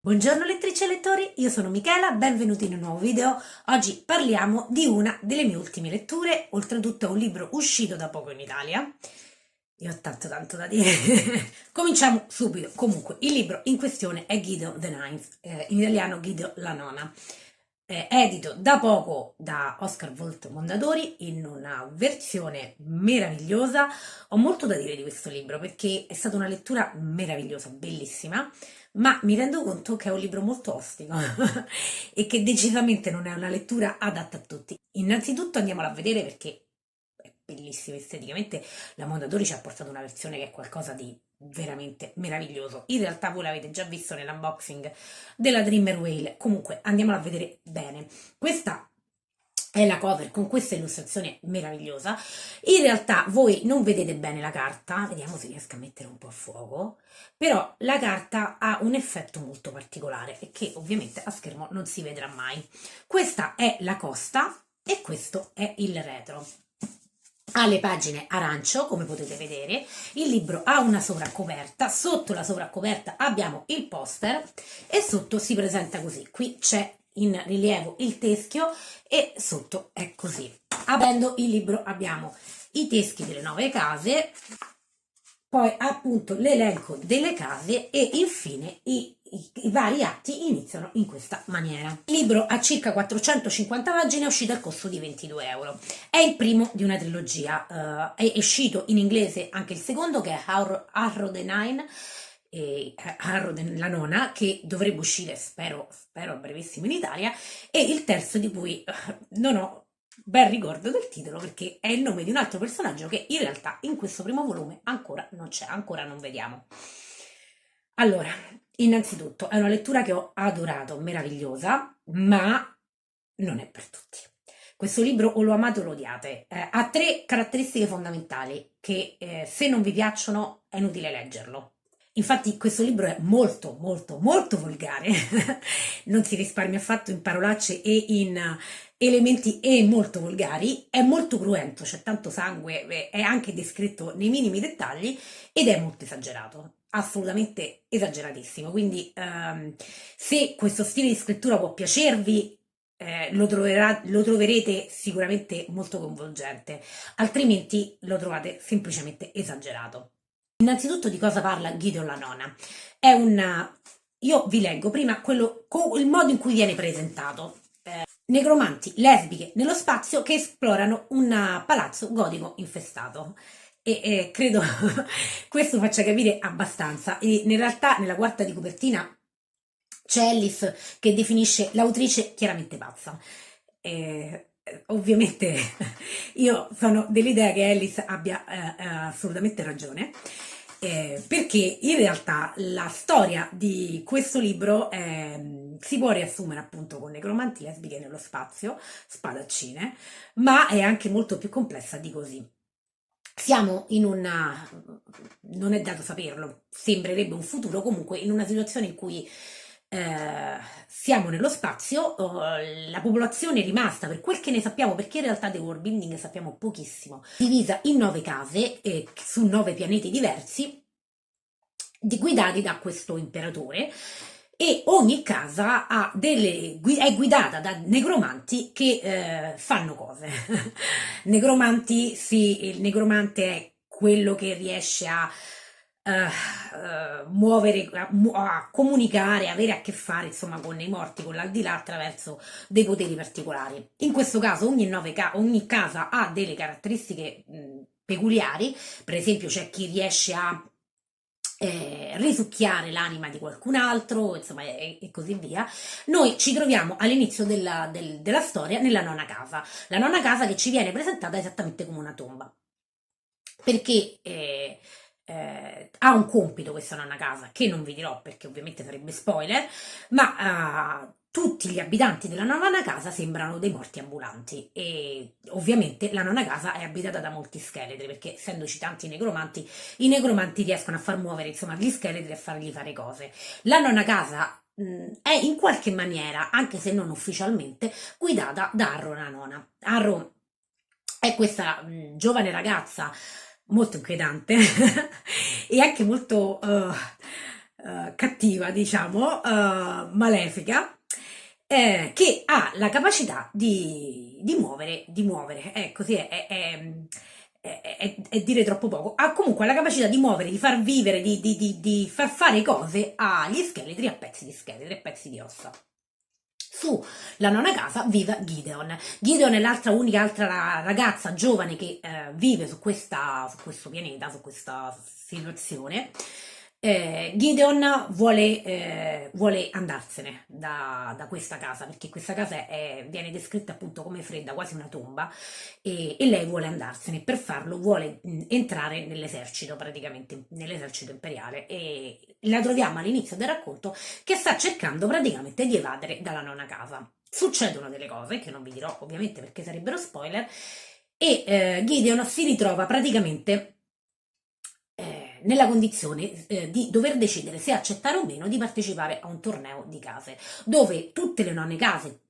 Buongiorno lettrici e lettori, io sono Michela, benvenuti in un nuovo video. Oggi parliamo di una delle mie ultime letture, oltretutto è un libro uscito da poco in Italia. Io ho tanto da dire. Cominciamo subito. Comunque, il libro in questione è Gideon the Ninth, in italiano Gideon la nona, edito da poco da Oscar Volt Mondadori in una versione meravigliosa. Ho molto da dire di questo libro perché è stata una lettura meravigliosa, bellissima, ma mi rendo conto che è un libro molto ostico e che decisamente non è una lettura adatta a tutti. Innanzitutto andiamola a vedere perché è bellissima esteticamente. La Mondadori ci ha portato una versione che è qualcosa di veramente meraviglioso. In realtà voi l'avete già visto nell'unboxing della Dreamer Whale. Comunque andiamola a vedere bene. Questa è la cover con questa illustrazione meravigliosa. In realtà voi non vedete bene la carta, vediamo se riesco a mettere un po' a fuoco, però la carta ha un effetto molto particolare e che ovviamente a schermo non si vedrà mai. Questa è la costa e questo è il retro. Ha le pagine arancio, come potete vedere, il libro ha una sovraccoperta, sotto la sovraccoperta abbiamo il poster e sotto si presenta così. Qui c'è in rilievo il teschio e sotto è così. Aprendo il libro abbiamo i teschi delle 9 case, poi appunto l'elenco delle case e infine i vari atti iniziano in questa maniera. Il libro ha circa 450 pagine, è uscito al costo di 22 euro. È il primo di una trilogia, è uscito in inglese anche il secondo che è Harrow the Nine, la nona, che dovrebbe uscire, spero a brevissimo in Italia, e il terzo di cui non ho ben ricordo del titolo perché è il nome di un altro personaggio che in realtà in questo primo volume ancora non c'è, ancora non vediamo. Allora, innanzitutto è una lettura che ho adorato, meravigliosa, ma non è per tutti. Questo libro o lo amate o lo odiate. Ha 3 caratteristiche fondamentali che se non vi piacciono è inutile leggerlo. Infatti questo libro è molto volgare, non si risparmia affatto in parolacce e in elementi molto volgari, è molto cruento, c'è tanto sangue, è anche descritto nei minimi dettagli ed è molto esagerato, assolutamente esageratissimo. Quindi se questo stile di scrittura può piacervi, lo troverete sicuramente molto coinvolgente, altrimenti lo trovate semplicemente esagerato. Innanzitutto di cosa parla Gideon la nona? È una... Io vi leggo prima il modo in cui viene presentato. Negromanti lesbiche nello spazio che esplorano un palazzo gotico infestato. E credo questo faccia capire abbastanza. E in realtà nella quarta di copertina c'è Alice che definisce l'autrice chiaramente pazza. Ovviamente io sono dell'idea che Alice abbia assolutamente ragione, perché in realtà la storia di questo libro si può riassumere appunto con necromanti lesbiche nello spazio, spadaccine, ma è anche molto più complessa di così. Siamo in una, non è dato saperlo, sembrerebbe un futuro, comunque in una situazione in cui siamo nello spazio, la popolazione è rimasta, per quel che ne sappiamo, perché in realtà del world building sappiamo pochissimo, divisa in 9 case su 9 pianeti diversi, guidati da questo imperatore, e ogni casa è guidata da negromanti che fanno cose. Negromanti, sì, il negromante è quello che riesce a muovere, a comunicare, avere a che fare insomma con i morti, con l'aldilà attraverso dei poteri particolari. In questo caso ogni casa ha delle caratteristiche peculiari, per esempio c'è chi riesce a risucchiare l'anima di qualcun altro, insomma, e così via. Noi ci troviamo all'inizio della storia nella nona casa, la nona casa che ci viene presentata esattamente come una tomba, perché ha un compito questa nonna casa che non vi dirò perché ovviamente sarebbe spoiler, ma tutti gli abitanti della nonna casa sembrano dei morti ambulanti e ovviamente la nonna casa è abitata da molti scheletri perché essendoci tanti negromanti, i negromanti riescono a far muovere insomma gli scheletri e a fargli fare cose. La nonna casa è in qualche maniera, anche se non ufficialmente, guidata da Arro la nona. Arro è questa giovane ragazza molto inquietante e anche molto cattiva, diciamo, malefica, che ha la capacità di muovere, così è dire troppo poco, ha comunque la capacità di muovere, di far vivere, di far fare cose agli scheletri, a pezzi di scheletri, a pezzi di ossa. Su la nona casa vive Gideon. Gideon è l'altra unica altra ragazza giovane che vive su questo pianeta, su questa situazione. Gideon vuole andarsene da questa casa perché questa casa viene descritta appunto come fredda, quasi una tomba, e lei vuole andarsene. Per farlo vuole entrare nell'esercito, praticamente nell'esercito imperiale, e la troviamo all'inizio del racconto che sta cercando praticamente di evadere dalla nona casa. Succedono delle cose che non vi dirò ovviamente perché sarebbero spoiler, e Gideon si ritrova praticamente nella condizione di dover decidere se accettare o meno di partecipare a un torneo di case, dove tutte le nonne case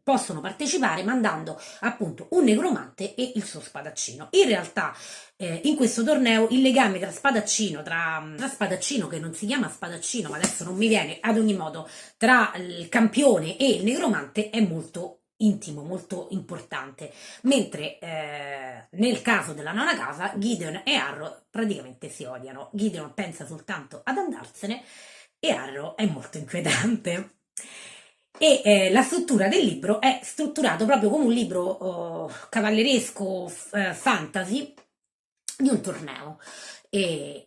possono partecipare mandando appunto un negromante e il suo spadaccino. In realtà in questo torneo il legame tra spadaccino, tra spadaccino che non si chiama spadaccino, ma adesso non mi viene, ad ogni modo, tra il campione e il negromante è molto intimo, molto importante, mentre nel caso della nona casa Gideon e Arrow praticamente si odiano. Gideon pensa soltanto ad andarsene e Arrow è molto inquietante. E la struttura del libro è strutturato proprio come un libro cavalleresco, fantasy, di un torneo. E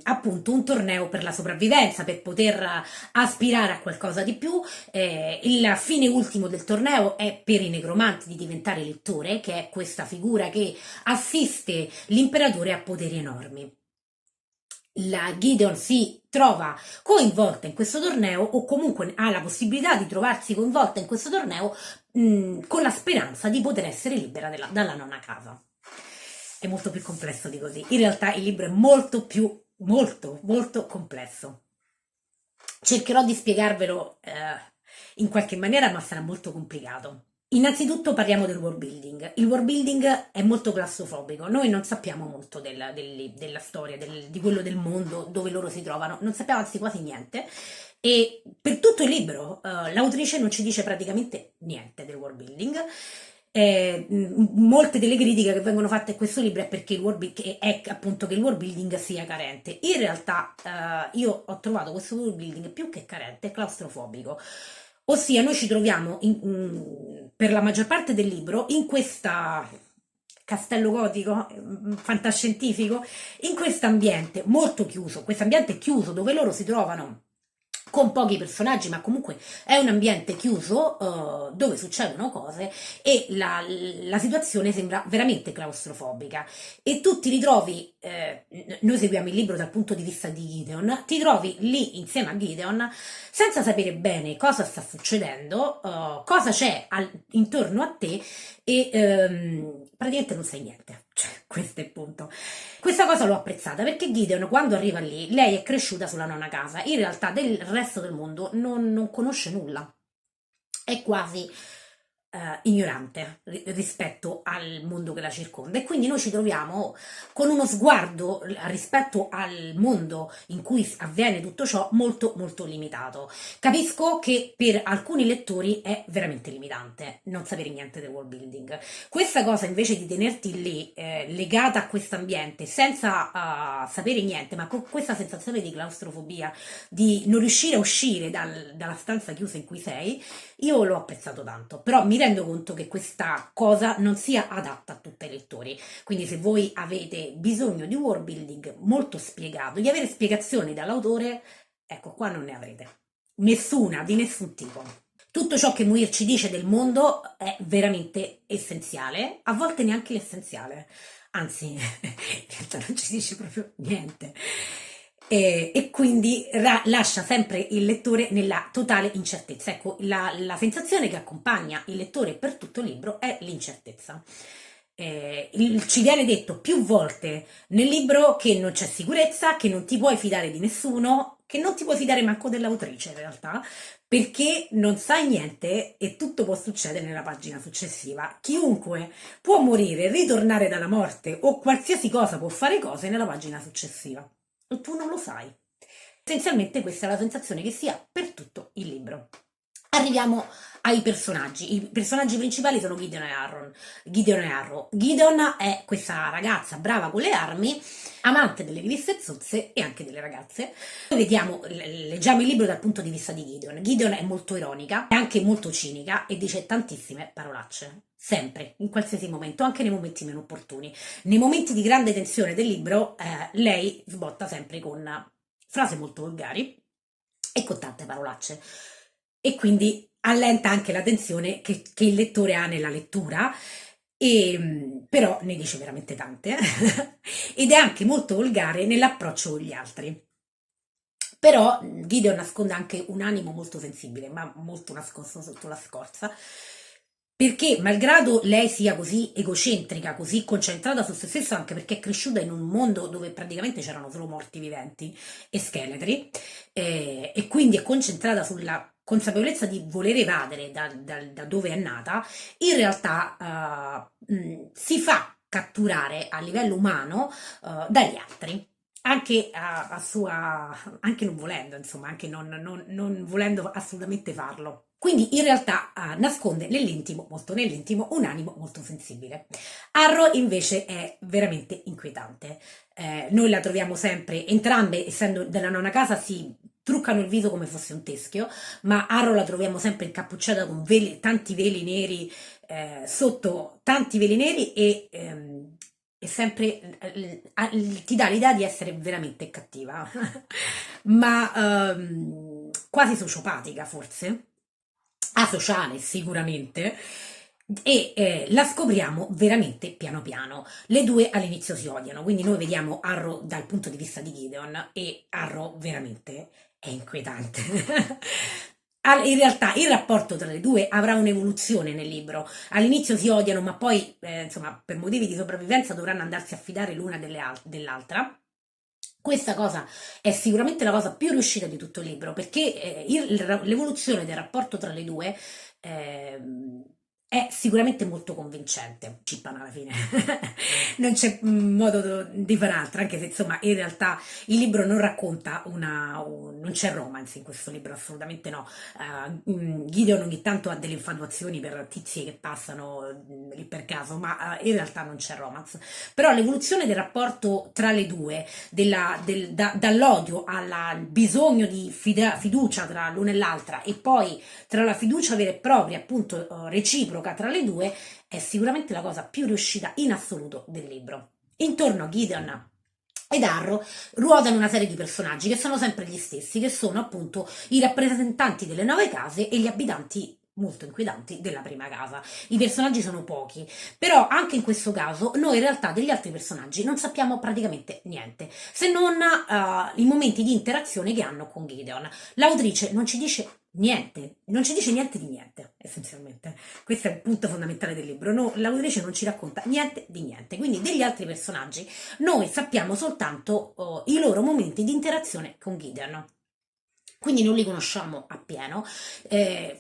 appunto un torneo per la sopravvivenza, per poter aspirare a qualcosa di più. Il fine ultimo del torneo è per i negromanti di diventare lettore, che è questa figura che assiste l'imperatore a poteri enormi. La Gideon si trova coinvolta in questo torneo, o comunque ha la possibilità di trovarsi coinvolta in questo torneo con la speranza di poter essere libera dalla nona casa. È molto più complesso di così. In realtà il libro è molto complesso. Cercherò di spiegarvelo in qualche maniera, ma sarà molto complicato. Innanzitutto parliamo del world building. Il world building è molto claustrofobico. Noi non sappiamo molto della storia, di quello del mondo dove loro si trovano, non sappiamo anzi quasi niente. E per tutto il libro l'autrice non ci dice praticamente niente del world building. Molte delle critiche che vengono fatte a questo libro è perché è appunto che il world building sia carente. In realtà io ho trovato questo world building più che carente, è claustrofobico. Ossia, noi ci troviamo per la maggior parte del libro in questa castello gotico, fantascientifico, in questo ambiente molto chiuso, questo ambiente chiuso dove loro si trovano con pochi personaggi, ma comunque è un ambiente chiuso dove succedono cose, e la situazione sembra veramente claustrofobica, e tu ti ritrovi, noi seguiamo il libro dal punto di vista di Gideon, ti trovi lì insieme a Gideon senza sapere bene cosa sta succedendo, cosa c'è intorno a te, e praticamente non sai niente, cioè, questo è il punto. Questa cosa l'ho apprezzata perché Gideon, quando arriva lì, lei è cresciuta sulla nona casa, in realtà del resto del mondo non conosce nulla, è quasi ignorante rispetto al mondo che la circonda, e quindi noi ci troviamo con uno sguardo rispetto al mondo in cui avviene tutto ciò molto limitato. Capisco che per alcuni lettori è veramente limitante non sapere niente del world building. Questa cosa invece di tenerti lì legata a questo ambiente senza sapere niente, ma con questa sensazione di claustrofobia, di non riuscire a uscire dalla stanza chiusa in cui sei, io l'ho apprezzato tanto, però mi rendo conto che questa cosa non sia adatta a tutti i lettori. Quindi se voi avete bisogno di world building molto spiegato, di avere spiegazioni dall'autore, ecco qua non ne avrete. Nessuna, di nessun tipo. Tutto ciò che Muir ci dice del mondo è veramente essenziale, a volte neanche l'essenziale, anzi in realtà non ci dice proprio niente. E quindi lascia sempre il lettore nella totale incertezza. Ecco, la sensazione che accompagna il lettore per tutto il libro è l'incertezza. Ci viene detto più volte nel libro che non c'è sicurezza, che non ti puoi fidare di nessuno, che non ti puoi fidare manco dell'autrice in realtà, perché non sai niente e tutto può succedere nella pagina successiva. Chiunque può morire, ritornare dalla morte, o qualsiasi cosa può fare cose nella pagina successiva. E tu non lo sai. Essenzialmente questa è la sensazione che si ha per tutto il libro. Arriviamo ai personaggi. I personaggi principali sono Gideon e Aaron. Gideon e Arrow. Gideon è questa ragazza brava con le armi, amante delle riviste zozze e anche delle ragazze. Noi vediamo, leggiamo il libro dal punto di vista di Gideon. Gideon è molto ironica, è anche molto cinica e dice tantissime parolacce. Sempre, in qualsiasi momento, anche nei momenti meno opportuni. Nei momenti di grande tensione del libro, lei sbotta sempre con frasi molto volgari e con tante parolacce. E quindi allenta anche la tensione che il lettore ha nella lettura, però ne dice veramente tante, ed è anche molto volgare nell'approccio con gli altri. Però Gideon nasconde anche un animo molto sensibile, ma molto nascosto sotto la scorza, perché malgrado lei sia così egocentrica, così concentrata su se stessa, anche perché è cresciuta in un mondo dove praticamente c'erano solo morti viventi e scheletri, e quindi è concentrata sulla consapevolezza di voler evadere da dove è nata, in realtà si fa catturare a livello umano dagli altri. Anche, anche non volendo, insomma, anche non volendo assolutamente farlo. Quindi in realtà nasconde nell'intimo, molto nell'intimo, un animo molto sensibile. Arrow invece è veramente inquietante. Noi la troviamo sempre, entrambe, essendo della nonna casa, si truccano il viso come fosse un teschio, ma Arrow la troviamo sempre incappucciata con tanti veli neri, sotto tanti veli neri e sempre ti dà l'idea di essere veramente cattiva, ma quasi sociopatica forse, asociale sicuramente, e la scopriamo veramente piano piano. Le due all'inizio si odiano, quindi noi vediamo Arrow dal punto di vista di Gideon e Arrow veramente è inquietante. In realtà il rapporto tra le due avrà un'evoluzione nel libro. All'inizio si odiano, ma poi, insomma, per motivi di sopravvivenza dovranno andarsi a fidare l'una dell'altra. Questa cosa è sicuramente la cosa più riuscita di tutto il libro, perché l'evoluzione del rapporto tra le due è sicuramente molto convincente. Cippano alla fine, non c'è modo di fare altro, anche se insomma in realtà il libro non racconta non c'è romance in questo libro, assolutamente no. Gideon ogni tanto ha delle infatuazioni per tizi che passano lì per caso, ma in realtà non c'è romance. Però l'evoluzione del rapporto tra le due, dall'odio al bisogno di fiducia tra l'una e l'altra, e poi tra la fiducia vera e propria, appunto reciproca tra le due, è sicuramente la cosa più riuscita in assoluto del libro. Intorno a Gideon ed Arrow ruotano una serie di personaggi che sono sempre gli stessi, che sono appunto i rappresentanti delle 9 case e gli abitanti molto inquietanti della prima casa. I personaggi sono pochi, però anche in questo caso noi in realtà degli altri personaggi non sappiamo praticamente niente, se non i momenti di interazione che hanno con Gideon. L'autrice non ci dice niente, non ci dice niente di niente, essenzialmente. Questo è un punto fondamentale del libro. No, l'autrice non ci racconta niente di niente, quindi degli altri personaggi noi sappiamo soltanto i loro momenti di interazione con Gideon. Quindi non li conosciamo appieno.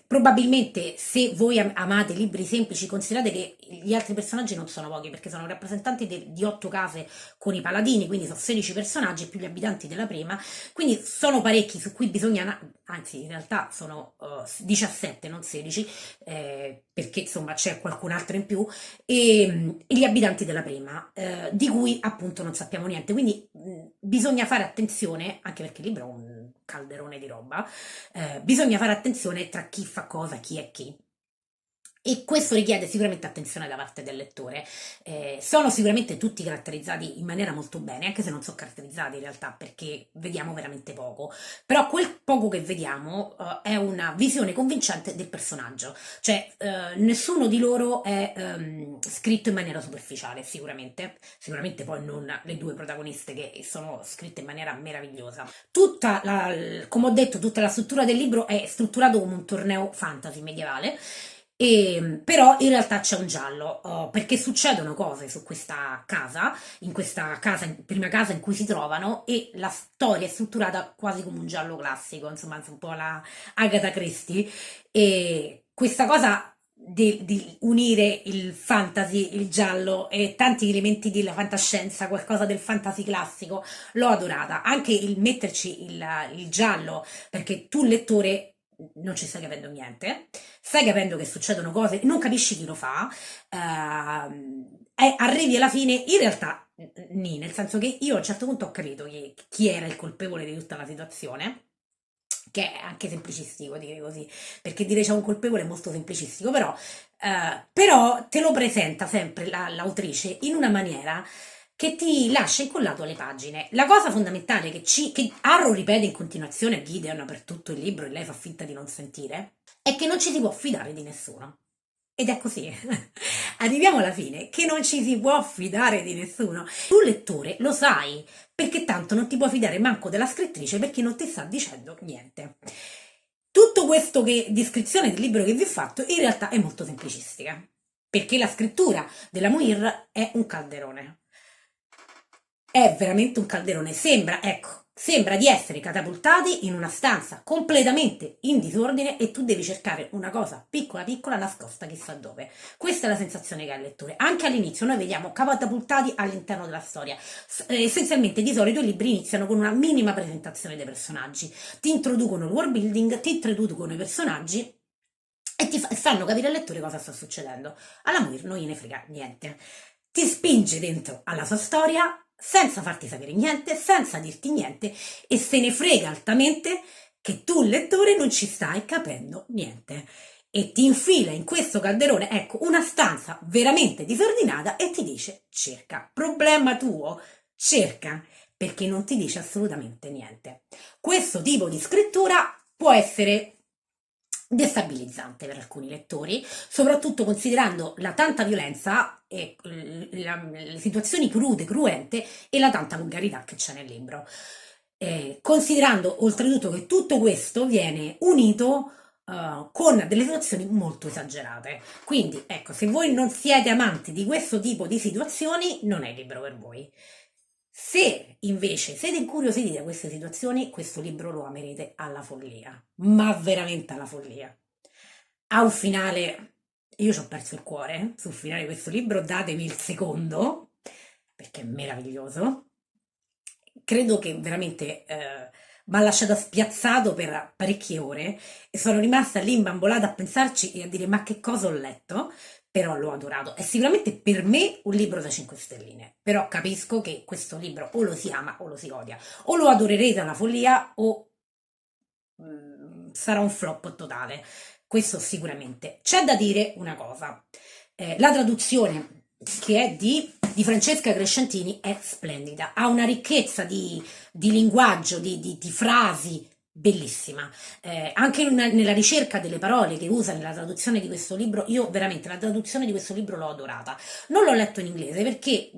Probabilmente se voi amate libri semplici, considerate che gli altri personaggi non sono pochi, perché sono rappresentanti di 8 case con i paladini, quindi sono 16 personaggi più gli abitanti della prima, quindi sono parecchi su cui bisogna, anzi in realtà sono 17, non 16, perché insomma c'è qualcun altro in più, e gli abitanti della prima, di cui appunto non sappiamo niente, quindi bisogna fare attenzione, anche perché il libro è un calderone di roba, bisogna fare attenzione tra chi fa cosa, chi è chi. E questo richiede sicuramente attenzione da parte del lettore. Sono sicuramente tutti caratterizzati in maniera molto bene, anche se non sono caratterizzati in realtà, perché vediamo veramente poco. Però quel poco che vediamo è una visione convincente del personaggio. Cioè, nessuno di loro è scritto in maniera superficiale, sicuramente. Sicuramente poi non le due protagoniste, che sono scritte in maniera meravigliosa. Come ho detto, tutta la struttura del libro è strutturato come un torneo fantasy medievale. Però in realtà c'è un giallo, perché succedono cose su questa casa, in prima casa in cui si trovano, e la storia è strutturata quasi come un giallo classico, insomma, un po' la Agatha Christie, e questa cosa di unire il fantasy, il giallo e tanti elementi della fantascienza, qualcosa del fantasy classico, l'ho adorata. Anche il metterci il giallo, perché tu lettore non ci stai capendo niente, stai capendo che succedono cose, non capisci chi lo fa, e arrivi alla fine, in realtà, nel senso che io a un certo punto ho capito chi era il colpevole di tutta la situazione, che è anche semplicistico dire così, perché dire c'è un colpevole è molto semplicistico, però te lo presenta sempre l'autrice in una maniera che ti lascia incollato alle pagine. La cosa fondamentale che Arrow ripete in continuazione a Gideon per tutto il libro e lei fa finta di non sentire, è che non ci si può fidare di nessuno. Ed è così. Arriviamo alla fine, che non ci si può fidare di nessuno. Tu lettore lo sai, perché tanto non ti puoi fidare manco della scrittrice perché non ti sta dicendo niente. Tutto questo che descrizione del libro che vi ho fatto in realtà è molto semplicistica, perché la scrittura della Muir è un calderone. È veramente un calderone. Sembra di essere catapultati in una stanza completamente in disordine e tu devi cercare una cosa piccola piccola nascosta chissà dove. Questa è la sensazione che ha il lettore. Anche all'inizio noi vediamo catapultati all'interno della storia. Essenzialmente di solito i libri iniziano con una minima presentazione dei personaggi. Ti introducono il world building, ti introducono i personaggi e fanno capire al lettore cosa sta succedendo. Alla Muir non gliene frega niente. Ti spinge dentro alla sua storia senza farti sapere niente, senza dirti niente e se ne frega altamente che tu, lettore, non ci stai capendo niente. E ti infila in questo calderone, ecco, una stanza veramente disordinata e ti dice cerca. Problema tuo, cerca, perché non ti dice assolutamente niente. Questo tipo di scrittura può essere destabilizzante per alcuni lettori, soprattutto considerando la tanta violenza e le situazioni crude, cruente e la tanta volgarità che c'è nel libro. Considerando oltretutto che tutto questo viene unito con delle situazioni molto esagerate. Quindi, ecco, se voi non siete amanti di questo tipo di situazioni, non è il libro per voi. Se invece siete incuriositi da queste situazioni, questo libro lo amerete alla follia, ma veramente alla follia. Ha un finale, io ci ho perso il cuore sul finale di questo libro, datemi il secondo, perché è meraviglioso. Credo che veramente mi ha lasciato spiazzato per parecchie ore e sono rimasta lì imbambolata a pensarci e a dire ma che cosa ho letto, però l'ho adorato. È sicuramente per me un libro da 5 stelline, però capisco che questo libro o lo si ama o lo si odia, o lo adorerete alla follia o sarà un flop totale. Questo sicuramente. C'è da dire una cosa, la traduzione che è di Francesca Crescentini è splendida, ha una ricchezza di linguaggio, di frasi bellissima. Anche nella ricerca delle parole che usa nella traduzione di questo libro, io veramente la traduzione di questo libro l'ho adorata. Non l'ho letto in inglese perché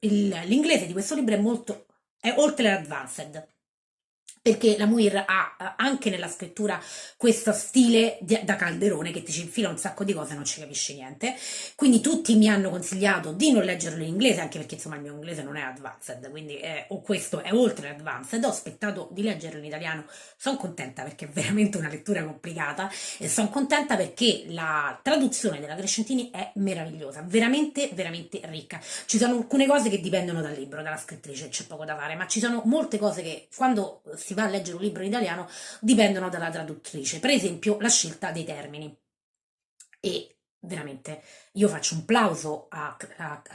l'inglese di questo libro è oltre l'advanced, perché la Muir ha anche nella scrittura questo stile da calderone che ti ci infila un sacco di cose e non ci capisci niente. Quindi tutti mi hanno consigliato di non leggerlo in inglese, anche perché insomma il mio inglese non è advanced, quindi o questo è oltre l'advanced. Ho aspettato di leggerlo in italiano, sono contenta perché è veramente una lettura complicata e sono contenta perché la traduzione della Crescentini è meravigliosa, veramente veramente ricca. Ci sono alcune cose che dipendono dal libro, dalla scrittrice, c'è poco da fare, ma ci sono molte cose che quando si va a leggere un libro in italiano dipendono dalla traduttrice. Per esempio, la scelta dei termini. E veramente io faccio un plauso a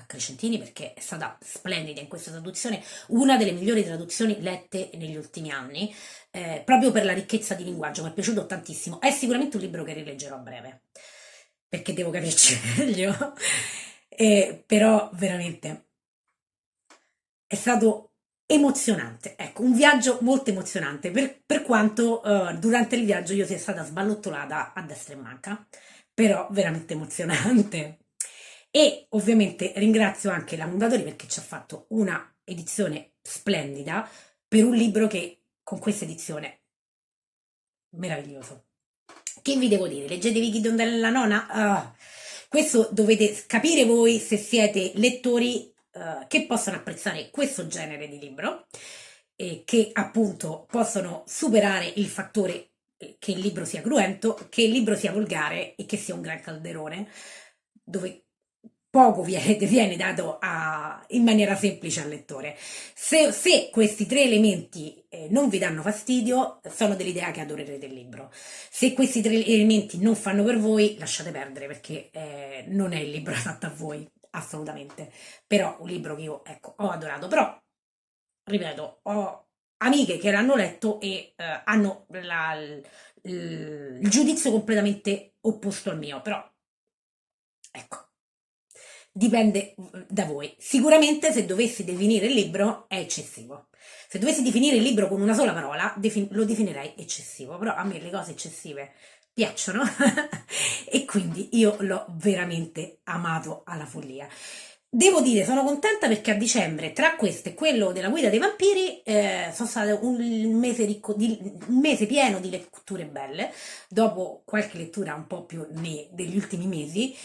Crescentini perché è stata splendida in questa traduzione, una delle migliori traduzioni lette negli ultimi anni, proprio per la ricchezza di linguaggio, mi è piaciuto tantissimo. È sicuramente un libro che rileggerò a breve, perché devo capirci meglio, però veramente è stato emozionante, ecco, un viaggio molto emozionante, per quanto durante il viaggio io sia stata sballottolata a destra e manca, però veramente emozionante. E ovviamente ringrazio anche la Mondadori perché ci ha fatto una edizione splendida per un libro che con questa edizione meraviglioso. Che vi devo dire? Leggetevi Chi Donda nella nona? Ah, questo dovete capire voi se siete lettori che possono apprezzare questo genere di libro e che appunto possono superare il fattore che il libro sia cruento, che il libro sia volgare e che sia un gran calderone, dove poco viene dato in maniera semplice al lettore. Se questi tre elementi non vi danno fastidio, sono dell'idea che adorerete il libro. Se questi tre elementi non fanno per voi, lasciate perdere perché non è il libro adatto a voi, assolutamente. Però un libro che io, ecco, ho adorato. Però, ripeto, ho amiche che l'hanno letto e hanno il giudizio completamente opposto al mio. Però, ecco, dipende da voi. Sicuramente se dovessi definire il libro è eccessivo. Se dovessi definire il libro con una sola parola, lo definirei eccessivo, però a me le cose eccessive piacciono e quindi io l'ho veramente amato alla follia. Devo dire, sono contenta perché a dicembre, tra questo e quello della guida dei vampiri, sono stato un mese pieno di letture belle, dopo qualche lettura un po' più degli ultimi mesi,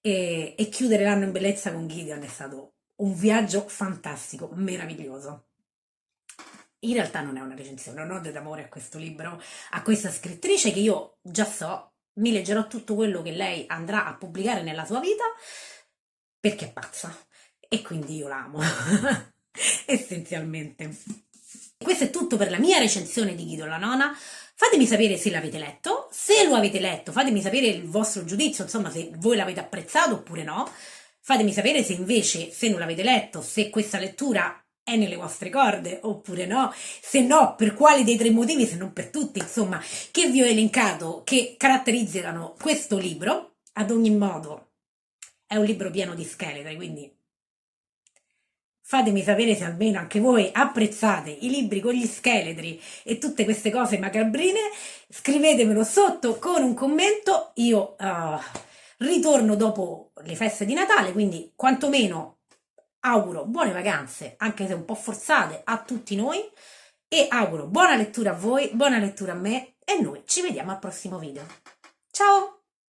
e chiudere l'anno in bellezza con Gideon è stato un viaggio fantastico, meraviglioso. In realtà non è una recensione, non ho d'amore a questo libro, a questa scrittrice che io già so, mi leggerò tutto quello che lei andrà a pubblicare nella sua vita perché è pazza e quindi io la amo, essenzialmente. Questo è tutto per la mia recensione di Guido la Nona. Fatemi sapere se l'avete letto, se lo avete letto fatemi sapere il vostro giudizio, insomma se voi l'avete apprezzato oppure no. Fatemi sapere se invece, se non l'avete letto, se questa lettura è nelle vostre corde oppure no, se no per quali dei tre motivi, se non per tutti, insomma, che vi ho elencato, che caratterizzano questo libro. Ad ogni modo è un libro pieno di scheletri, quindi fatemi sapere se almeno anche voi apprezzate i libri con gli scheletri e tutte queste cose macabrine. Scrivetemelo sotto con un commento. Io ritorno dopo le feste di Natale, quindi quantomeno auguro buone vacanze, anche se un po' forzate, a tutti noi e auguro buona lettura a voi, buona lettura a me e noi ci vediamo al prossimo video.